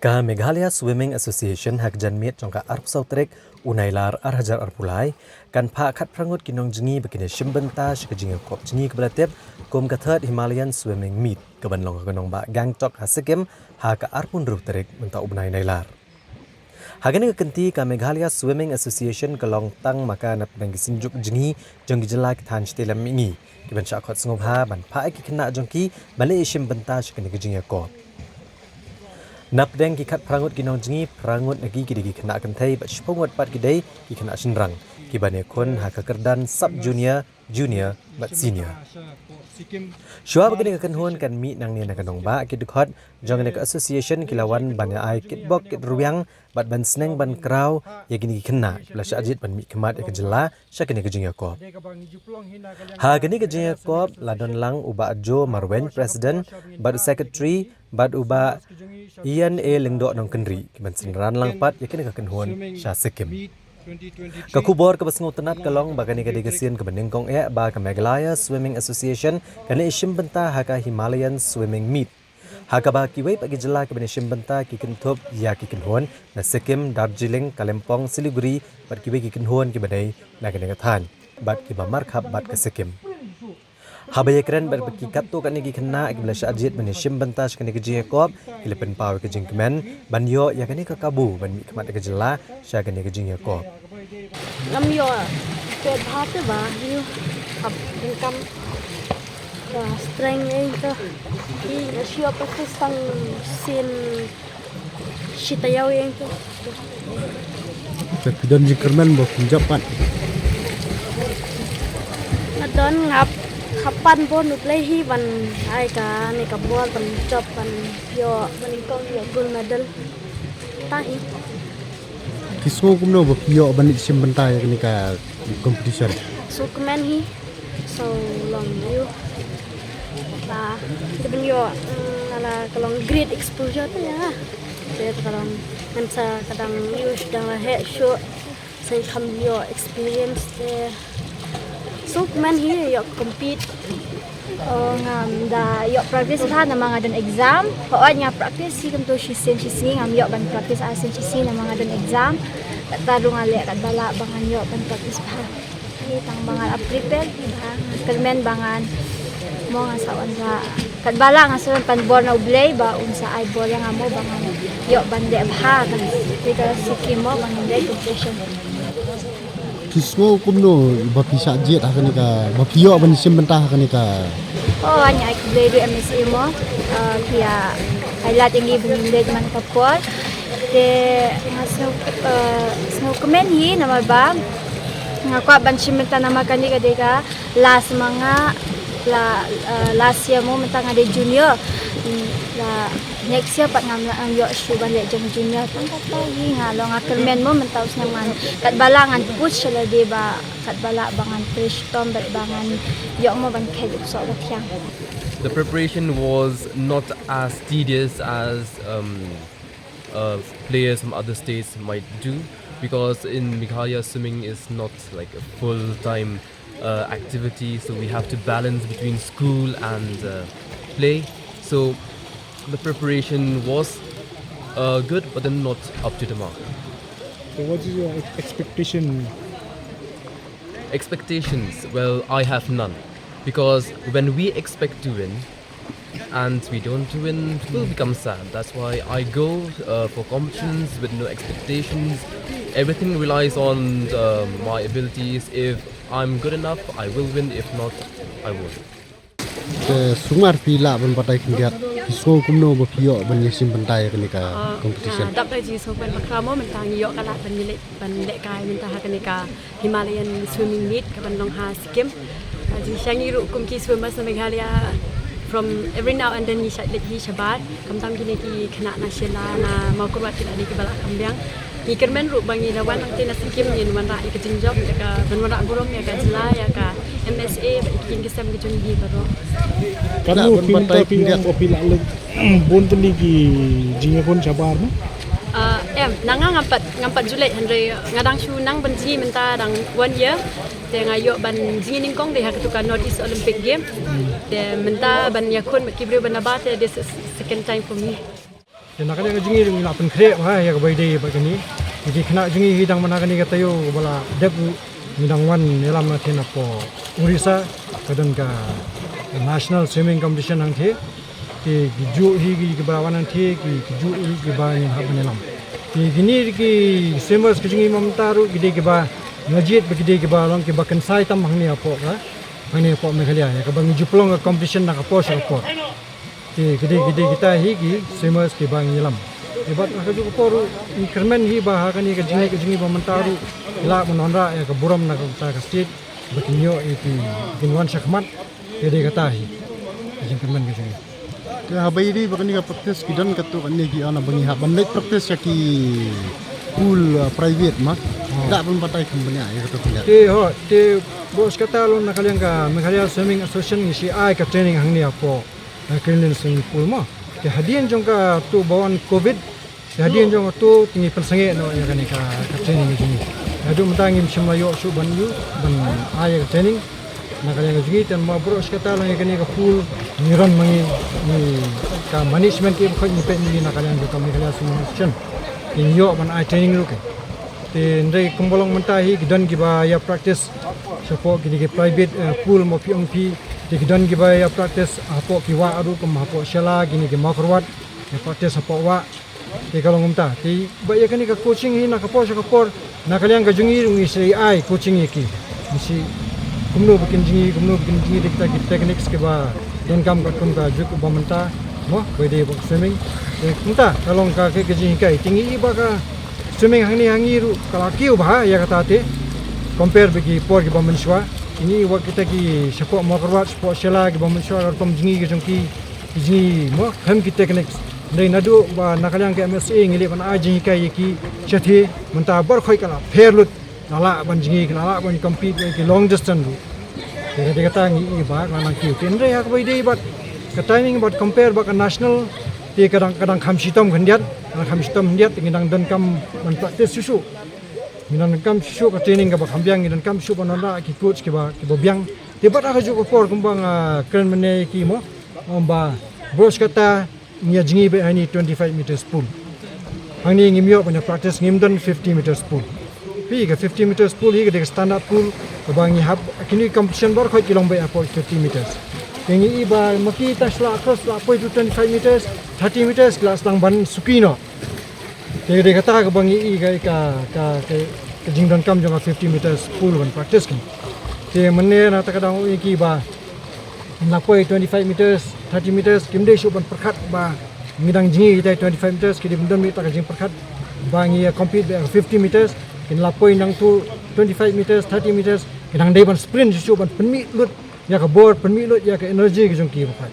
Ka Meghalaya Swimming Association hak janmit jangka arpsautrek unailar arhajar arpulai kan pa khat prangut nongjngi begini iashimbynta jingiakob jingi kebelatip kum kathad Himalayan Swimming Meet kebanlong kenong ba gangtok Sikkim ha ka arpun rutrek menta ubnai nailar. Hagani kenti ka Meghalaya Swimming Association kalong tang maka nap nang sinjuk jingi jong jelak than stelam mingi kiban syakot sngop ha ban pa ki kena jongki bale iashimbynta jingiakob. Napdeng kikat prangut nongjngi prangut nagi kidigi kena kentai bat shpongot pat kidai ki kena shenrang kibane kon ha kekerdan sub junior bat senior. Shua begini kekenhuan kan mi nang ni nakanong ba kidukot jong ke association kilawan ban ai kitbok kit ruang bat ban sneng ban kraw ya gini kena belasya ajit ban mi kemat ke jela syakene ke jingiakob. Ha gini ke jingiakob ladon lang uba ajo marwen president bat secretary bat uba Ian lengdok nong kendri kiban senran lang pat ya kene kekenhuan sya Sikkim. Kakubor ke basngu tenat kalong bagani ke degesian ke benengkong ba ke Meghalaya Swimming Association kana iashimbynta haka Himalayan Swimming Meet. Haka ba kiwei pagi jela ke iashimbynta ki kentup ya ki kenhuan na Sikkim, Darjeeling, Kalimpong, Siliguri bat kiwei ki kenhuan ki badai na kene kathan bat ki ba markhap bat ke Sikkim. Habaya keren berbagi kato kan negi kena ki belasya ajit ban iashimbynta kene ke jingiakob kilepen paw ke jingkemen banyo ya kene ke kabu ban mi kemat ke jela sya kene ke jingiakob. Năm yo ke bhat ba yu ab income strength itu di siapa tu sang sin sitayau yang tu Pidon jingkermen bo punjapan ngadon ngap kapan pun uplay hi ban ai ka ni ka bol ban job ban yo ban kong yo gold medal tahi kiswo kumno bo pio ban iashimbynta ya kene ka competition so kemen hi so long you ba ben yo ala kalong great exposure tu ya dia kalong mensa kadang you sedang lah show saya kam yo experience there so kemen hi yo compete ngam da yo practice ha na mga don exam hoon nga practice si kam to si ngam yo ban practice asin si na mga don exam tarung ale kad bala bangan yo ban practice pa tang bangan prepare ba kemen bangan mo nga saon sa kad bala nga sa panbor na ublay ba unsa ay bola nga mo bangan yo bande ba kan because Sikkim mo bangan day competition kiswo kumno ba pisa jet ha kene ka ba pio ban iashimbynta ha kene ka anya ik blay do MSA mo kaya highlight ingi buminde man kapor de snow kemen hi nama ba nga kwa ban iashimbynta nama kani ka deka last mga last year mo mentang ada junior la next year pat ngam ang yo shu ban le junior tang kata hi nga lo nga kermen mo mentaus naman kat balangan push la de ba kat bala bangan fresh tom bangan yo mo ban khed so batyang. The preparation was not as tedious as players from other states might do, because in Meghalaya swimming is not like a full-time activity, so we have to balance between school and play. So the preparation was good, but then not up to the mark. So what is your expectation? Expectations? Well, I have none, because when we expect to win and we don't win, we'll become sad. That's why I go for competitions with no expectations. Everything relies on my abilities. If I'm good enough, I will win. If not, I won't. Sumar pila ban patai kindiat kiswo kumno bo pio ban iashimbynta ya kene ka competition dap dai ji so ban makramo mentang yo kala ban le kai mentah kene ka Himalayan Swimming Meet ka ban long ha Sikkim ji shangi ru kum ki swimmers na Meghalaya from every now and then ni shabat kam tam kini ki khana na shela na mau kurwat kila ni ki bala kambyang ni kermen ru bangi lawan ang tina Sikkim ni wan ra ka jinjob ya ka ban wan ra gurom ya ka jela ya ka MSA ba ikin kisam ki jungi baro Kamu pinta opila leg bonten ki jingakon sabar no em nanga ngampat Julai handre ngadang shu nang banji menta dang 1 year te ngayo ban jingi ningkong de hakatuka North East Olympic game te menta ban yakon kibre ban abate this is second time for me. nak kena jingi nak pen krek ha ya bai dei begini jadi kena jingi hidang mana kani katayo bala dep midang wan nelam na thena po Orissa kadang ka national swimming competition ang the ki ju hi ki barawan ang the ki ju hi ki ba ni ha nelam ki gini ki swimmers ki jingi mamtaru gidi ki ba ngajit begidi ki ba long ki ba kansai tam hangni apo ka hangni apo Meghalaya ya ka bang juplong competition na ka po sa apo ki gede kita higi swimmers ki bang yelam ibat ka ju ko increment hi ba ha kani ka jingi ba mantaru ila mononra ya ka buram na ka state bakinyo ki ginwan shakmat gede kata hi increment ki jingi ka bayri bakani ka practice kidan katu kan gi ana bangi ha banlek practice ya ki pool private ma da pun patai company ya katu te bos kata lo na kalian ka Meghalaya Swimming Association ni si ai ka training hangni apo Cleanliness swimming pool mo. Ke hadian jong ka tu bawan COVID. Ke hadian jong tu tingi persange no ya kan ka training ni. Adu mentangim semayo su ban yu ban aya training. Na kalian juga tan ma bro sekata lang ya kan ka pool niran mangi ni ka management ke khoi ni pe ni na kalian ka Meghalaya Swimming Association. Inyo ban aya training ru ke. Te ndai kumbolong mentahi gidan giba ya practice support gidi ke private pool mo pi di gidan giba ya practice apo kiwa aru kem apo shala gini ke makrwat ya practice apo wa te kalau ngumta te ba ya kani ka coaching hi na kapo sa kapor na kalian ka jungi ngi sei ai coaching iki misi kumno bikin jingi dikta ki techniques ke ba don kam ka kum ka juk ba menta mo ba de box swimming te ngumta kalau ka ke jingi kai tingi ba ka swimming hangi ru kala kiu ba ya kata te compare bagi por ki ba menswa ini waktu kita ki support makrwat support shela ki bamenswa tom jingi ki jongki jingi mo hem ki techniques dei nadu ba nakalyang ke MSA ngili ban a jingi kai ki chathi munta bar khoi kala fairlut nala ban jingi nala ban compete ki long distance ru de kata ngi ba nang ki tendre hak bai dei bat ka timing bat compare ba ka national ti kadang khamsitom khandiat khamsitom handiat ngidang dan kam ban practice susu Minan kam show ka training ka ba kambyang minan kam show banana ki coach ki ba biang tibat aka ju ko por kumbang kren mane ki mo omba bros kata nya jingi be ani 25 meters pool ani ngimyo banya practice ngimdan 50 meters pool pi ka 50 meters pool hi ka stand up pool ka bangi hab kini competition bar khoi kilong be apo 50 meters kengi iba maki tasla cross la poi 25 meters 30 meters class tang ban sukino Jadi kata ke bangi i ka jingdan kam jong 50 meters pool ban practice kan. Te menne na ta kadang iki ba na poi 25 meters 30 meters kimde shu ban perkhat ba ngidang jingi kita 25 meters ki dimdam mi ta ka jing perkhat bangi compete 50 meters kin la poi nang tu 25 meters 30 meters kinang dei ban sprint shu ban penmi lut ya ka board penmi lut ya ka energy ki jong ki ba